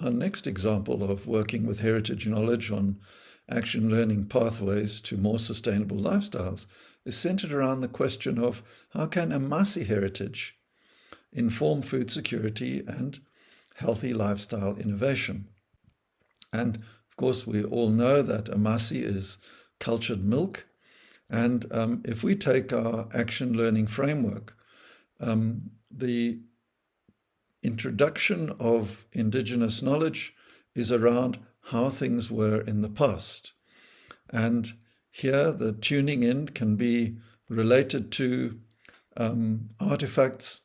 Our next example of working with heritage knowledge on action learning pathways to more sustainable lifestyles is centered around the question of how can Amasi heritage inform food security and healthy lifestyle innovation. And of course, we all know that Amasi is cultured milk. And if we take our action learning framework, the introduction of indigenous knowledge is around how things were in the past. And here the tuning in can be related to artifacts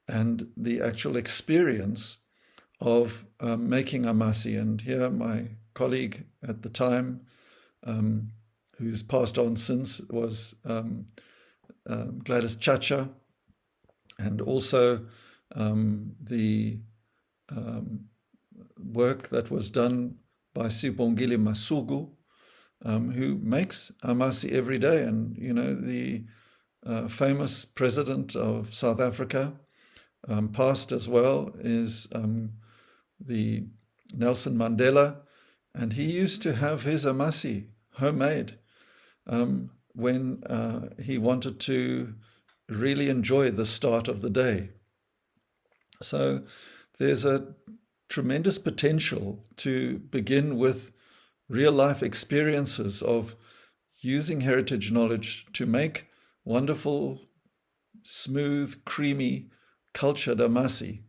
and the actual experience of making Amasi. And here my colleague at the time, who's passed on since, was Gladys Chacha, and also the work that was done by Sibongile Masugu, who makes Amasi every day. And, you know, the famous president of South Africa, past as well, is the Nelson Mandela, and he used to have his Amasi homemade when he wanted to really enjoy the start of the day. So there's a tremendous potential to begin with real-life experiences of using heritage knowledge to make wonderful, smooth, creamy, cultured Amasi.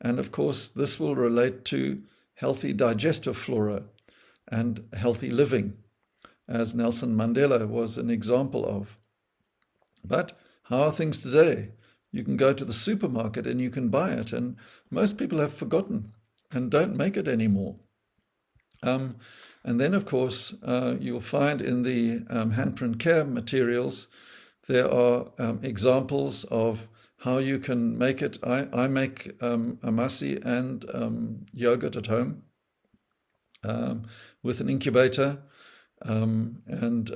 And of course, this will relate to healthy digestive flora and healthy living, as Nelson Mandela was an example of. But how are things today? You can go to the supermarket and you can buy it, and most people have forgotten and don't make it anymore. And then, of course, you'll find in the handprint care materials, there are examples of how you can make it. I make Amasi and yogurt at home with an incubator, and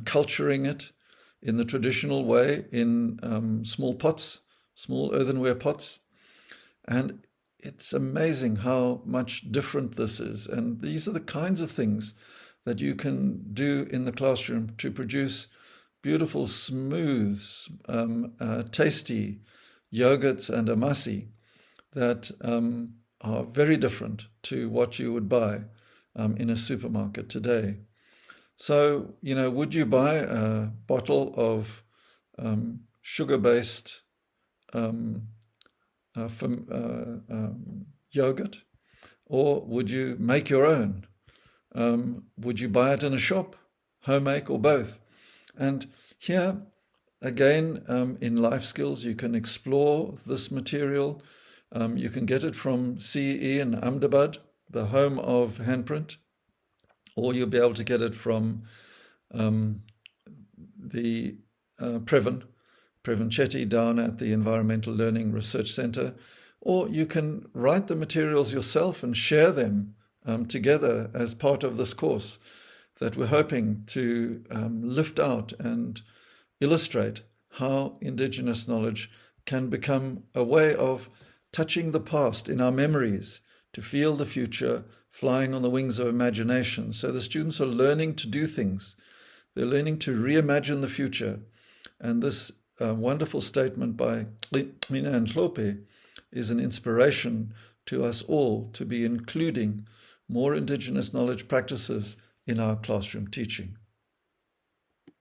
culturing it in the traditional way in small pots, small earthenware pots. And it's amazing how much different this is. And these are the kinds of things that you can do in the classroom to produce beautiful, smooth, tasty yogurts and Amasi that are very different to what you would buy in a supermarket today. So, you know, would you buy a bottle of sugar-based yogurt, or would you make your own? Would you buy it in a shop, home make, or both? And here, again, in Life Skills, you can explore this material. You can get it from CE in Ahmedabad, the home of handprint, or you'll be able to get it from the Previn Chetty down at the Environmental Learning Research Centre, or you can write the materials yourself and share them together as part of this course that we're hoping to lift out and illustrate how Indigenous knowledge can become a way of touching the past in our memories to feel the future flying on the wings of imagination. So the students are learning to do things. They're learning to reimagine the future. And this wonderful statement by Mina and Hlope is an inspiration to us all to be including more Indigenous knowledge practices in our classroom teaching.